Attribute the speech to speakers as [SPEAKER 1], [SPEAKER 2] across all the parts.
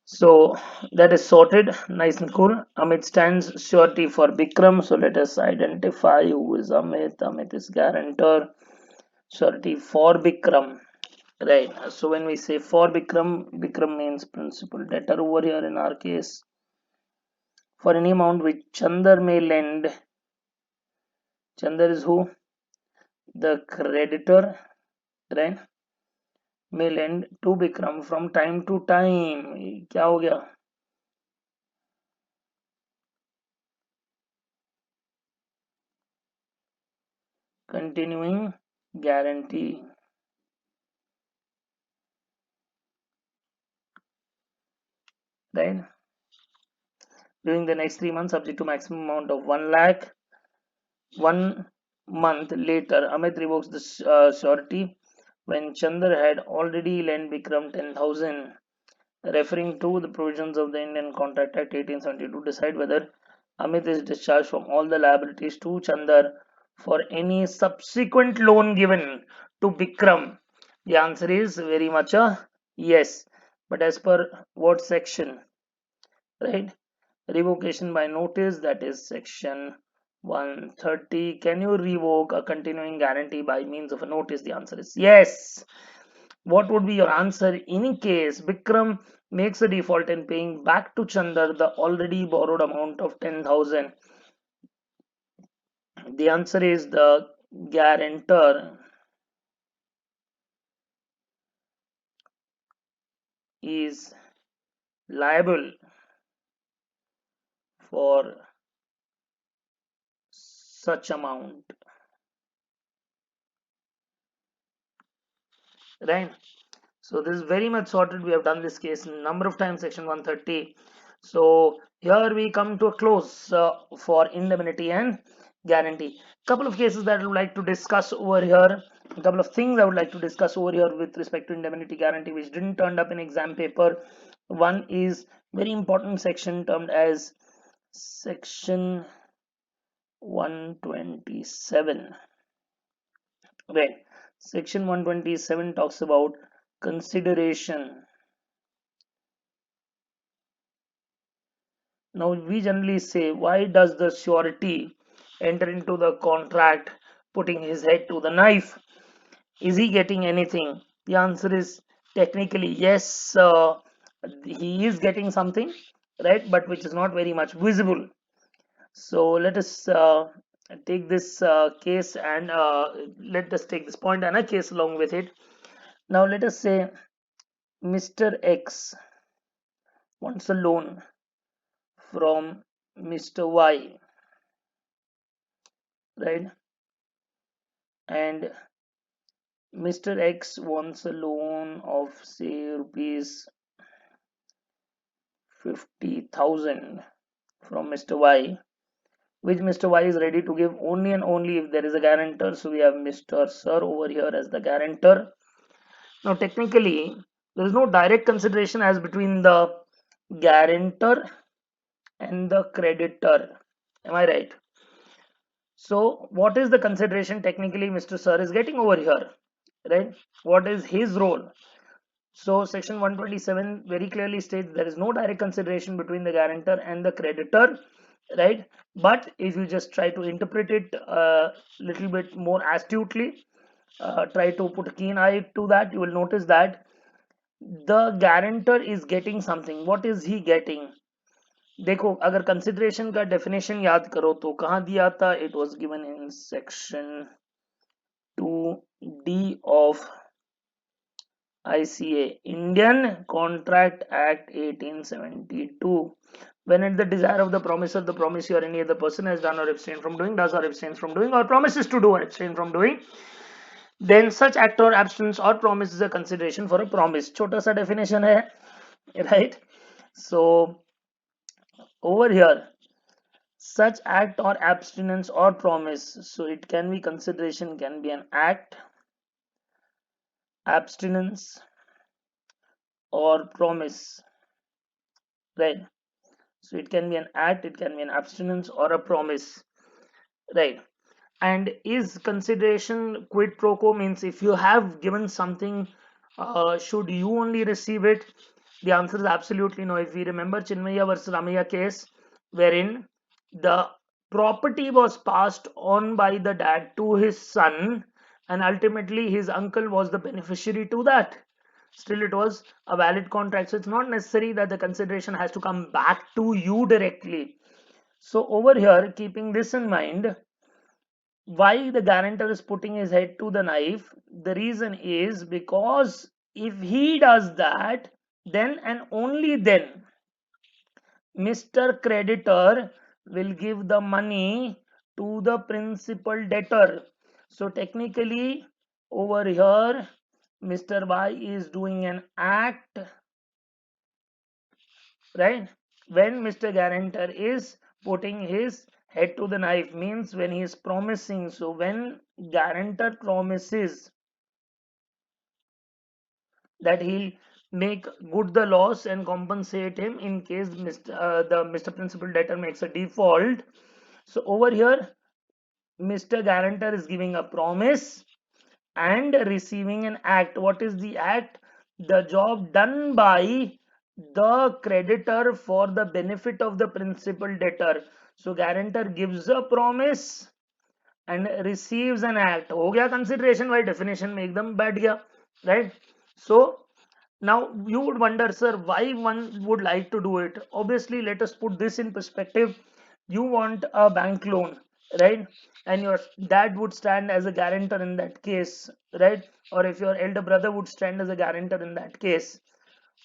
[SPEAKER 1] So that is sorted, nice and cool. Amit stands surety for Bikram. So let us identify who is Amit. Amit is guarantor, surety for Bikram. Right. So when we say for Bikram, Bikram means principal debtor over here in our case. For any amount which Chandar may lend, Chandar is who? The creditor, right? May lend to Bikram from time to time. क्या हो गया? Continuing guarantee. Right? During the next 3 months, subject to maximum amount of 1 lakh. 1 month later, Amit revokes the surety when Chandar had already lent Bikram 10,000, referring to the provisions of the Indian Contract Act 1872, to decide whether Amit is discharged from all the liabilities to Chandar for any subsequent loan given to Bikram. The answer is very much a yes. But as per what section? Right? Revocation by notice, that is section 130. Can you revoke a continuing guarantee by means of a notice? The answer is yes. What would be your answer in case Bikram makes a default in paying back to Chandar the already borrowed amount of 10,000? The answer is the guarantor is liable for such amount, right? So this is very much sorted. We have done this case a number of times, section 130. So here we come to a close for indemnity and guarantee. Couple of cases that I would like to discuss over here. A couple of things I would like to discuss over here with respect to indemnity guarantee which didn't turn up in exam paper. One is very important section termed as section 127. Right. Section 127 talks about consideration. Now we generally say, why does the surety enter into the contract putting his head to the knife? Is he getting anything? The answer is technically yes, he is getting something, right? But which is not very much visible. So let us take this case and let us take this point and a case along with it. Now let us say Mr. X wants a loan from Mr. Y, right? And Mr. X wants a loan of say rupees 50,000 from Mr. Y, which Mr. Y is ready to give only and only if there is a guarantor. So we have Mr. Sir over here as the guarantor. Now technically there is no direct consideration as between the guarantor and the creditor. Am I right? So what is the consideration technically Mr. Sir is getting over here, right? What is his role? So section 127 very clearly states there is no direct consideration between the guarantor and the creditor, right? But if you just try to interpret it a little bit more astutely, try to put a keen eye to that, you will notice that the guarantor is getting something. What is he getting? देखो, अगर consideration का definition याद करो तो कहाँ दिया था? It was given in section 2D of ICA, Indian Contract Act 1872. When at the desire of the promisor, the promisee or any other person has done or abstained from doing, does or abstains from doing, or promises to do or abstain from doing, then such act or abstinence or promise is a consideration for a promise. छोटा सा definition है, right? So over here, such act or abstinence or promise, so it can be consideration, can be an act, abstinence, or promise, right? So it can be an act, it can be an abstinence or a promise, right? And is consideration quid pro quo, means if you have given something, should you only receive it? The answer is absolutely no. If we remember Chinmaya versus Ramaiah case, wherein the property was passed on by the dad to his son, and ultimately his uncle was the beneficiary to that. Still, it was a valid contract. So it's not necessary that the consideration has to come back to you directly. So over here, keeping this in mind, why the guarantor is putting his head to the knife, the reason is because if he does that, then and only then Mr. Creditor will give the money to the principal debtor. So technically over here Mr. Y is doing an act, right? When Mr. Guarantor is putting his head to the knife, means when he is promising. So when guarantor promises that he'll make good the loss and compensate him in case the Mr. Principal Debtor makes a default. So over here Mr. Guarantor is giving a promise and receiving an act. What is the act? The job done by the creditor for the benefit of the principal debtor. So guarantor gives a promise and receives an act. हो गया consideration by definition में एकदम बैठ गया, right? So now you would wonder, sir, why one would like to do it? Obviously, let us put this in perspective. You want a bank loan, right? And your dad would stand as a guarantor in that case, right? Or if your elder brother would stand as a guarantor in that case,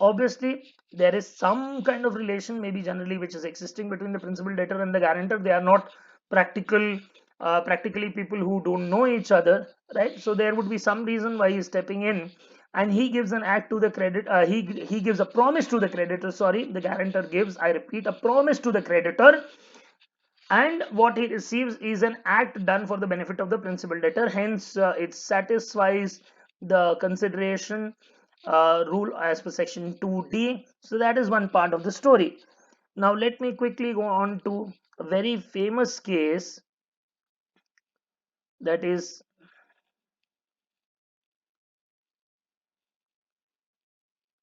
[SPEAKER 1] obviously there is some kind of relation, maybe generally, which is existing between the principal debtor and the guarantor. They are not practically people who don't know each other, right? So there would be some reason why he's stepping in, and he gives an act to the credit. He gives a promise to the creditor. Sorry, the guarantor gives, I repeat, a promise to the creditor, and what he receives is an act done for the benefit of the principal debtor. Hence, it satisfies the consideration rule as per section 2D. So that is one part of the story. Now let me quickly go on to a very famous case, that is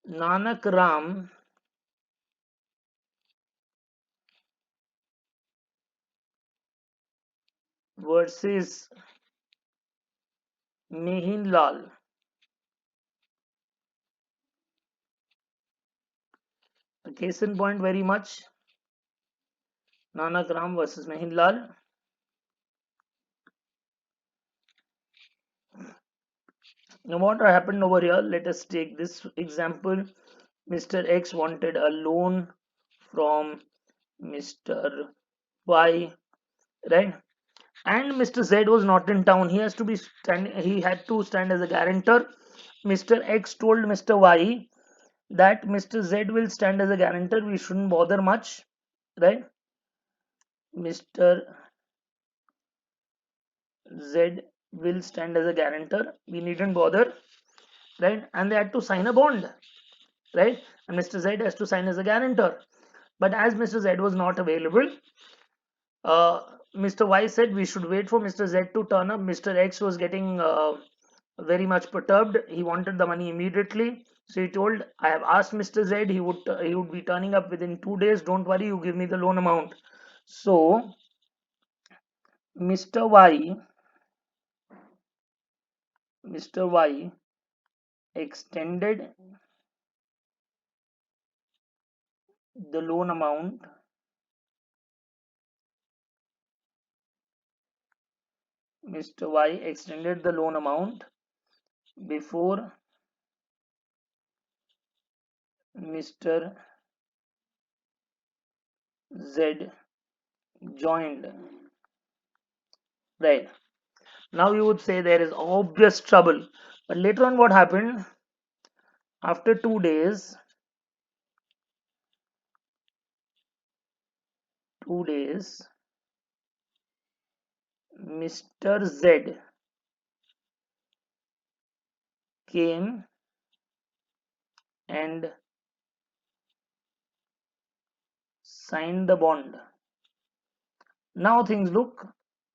[SPEAKER 1] Nanak Ram versus Mehin Lal. A case in point very much. Nanak Ram versus Mehin Lal. Now what happened over here? Let us take this example. Mr. X wanted a loan from Mr. Y, right? And Mr. Z was not in town. He has to be he had to stand as a guarantor. Mr. X told Mr. Y that Mr. Z will stand as a guarantor. We shouldn't bother much, right? Mr. Z will stand as a guarantor. We needn't bother, right? And they had to sign a bond, right? And Mr. Z has to sign as a guarantor. But as Mr. Z was not available, Mr. Y said we should wait for Mr. Z to turn up. Mr. X was getting very much perturbed. He wanted the money immediately. So he told, I have asked Mr. Z, he would be turning up within 2 days. Don't worry, you give me the loan amount. So Mr. Y extended the loan amount Mr. Y extended the loan amount before Mr. Z joined. Right. Now you would say there is obvious trouble. But later on what happened? After 2 days, 2 days, Mr. Z came and signed the bond. Now things look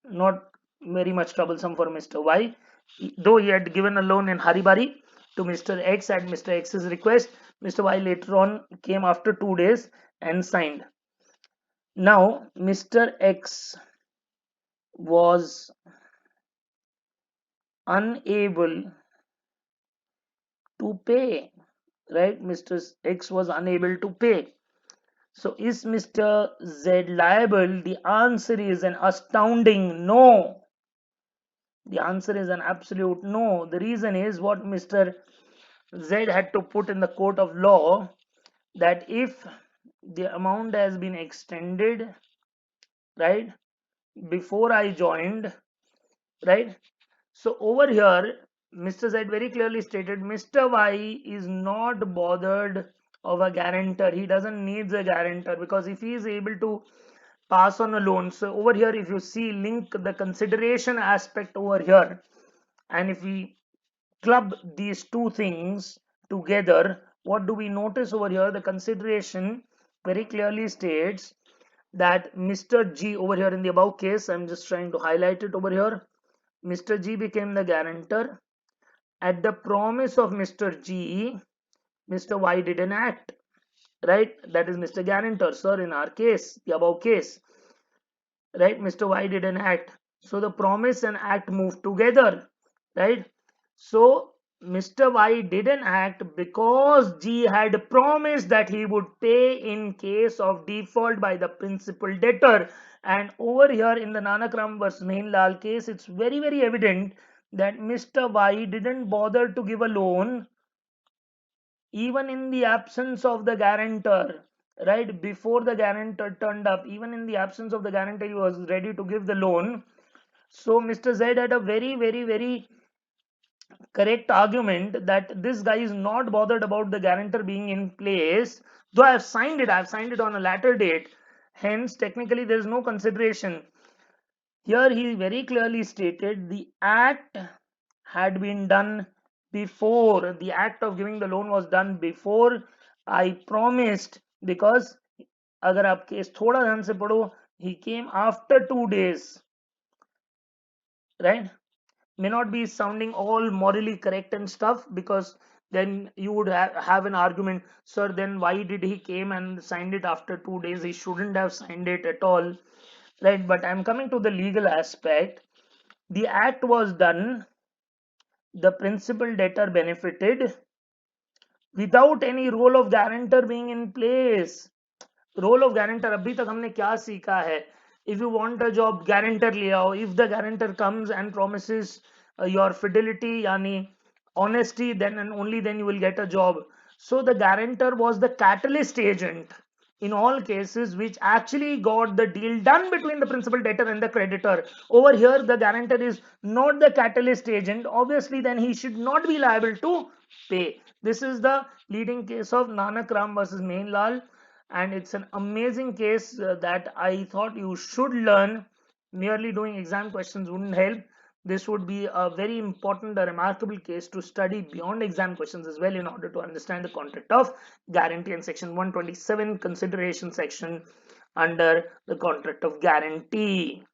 [SPEAKER 1] not very much troublesome for Mr. Y. Though he had given a loan in Haribari, to Mr. X at Mr. X's request. Mr. Y later on came after 2 days and signed. Now Mr. X was unable to pay, right? Mr. X was unable to pay. So is Mr. Z liable? The answer is an astounding no. The answer is an absolute no. The reason is what Mr. Z had to put in the court of law, that if the amount has been extended, right, before I joined, right? So over here, Mr. Z very clearly stated Mr. Y is not bothered of a guarantor. He doesn't need a guarantor, because if he is able to pass on a loan. So over here, if you see, link the consideration aspect over here, and if we club these two things together, what do we notice over here? The consideration very clearly states that Mr. G over here in the above case, I'm just trying to highlight it over here, Mr. G became the guarantor. At the promise of Mr. G, Mr. Y did an act, right? That is Mr. Guarantor, sir, in our case, the above case, right? Mr. Y did an act. So the promise and act move together, right? So Mr. Y did an act because G had promised that he would pay in case of default by the principal debtor. And over here in the Nanakram vs. Mehenlal case, it's very, very evident that Mr. Y didn't bother to give a loan even in the absence of the guarantor, right? Before the guarantor turned up, even in the absence of the guarantor, he was ready to give the loan. So Mr. Z had a very, very, very correct argument that this guy is not bothered about the guarantor being in place, though I've signed it on a later date, hence technically there is no consideration. Here he very clearly stated the act had been done before, the act of giving the loan was done before I promised, because अगर आप case थोड़ा ध्यान से पढ़ो, he came after 2 days, right? May not be sounding all morally correct and stuff, because then you would have an argument, sir, then why did he came and signed it after 2 days? He shouldn't have signed it at all, right? But I'm coming to the legal aspect. The act was done, the principal debtor benefited without any role of guarantor being in place. Role of guarantor अभी तक हमने क्या सीखा है? If you want a job, guarantor ले आओ. If the guarantor comes and promises your fidelity, yani honesty, then and only then you will get a job. So the guarantor was the catalyst agent in all cases, which actually got the deal done between the principal debtor and the creditor. Over here, the guarantor is not the catalyst agent. Obviously, then he should not be liable to pay. This is the leading case of Nanak Ram versus Mehenlal, and it's an amazing case that I thought you should learn. Merely doing exam questions wouldn't help. This would be a very important, a remarkable case to study beyond exam questions as well, in order to understand the contract of guarantee and section 127 consideration section under the contract of guarantee.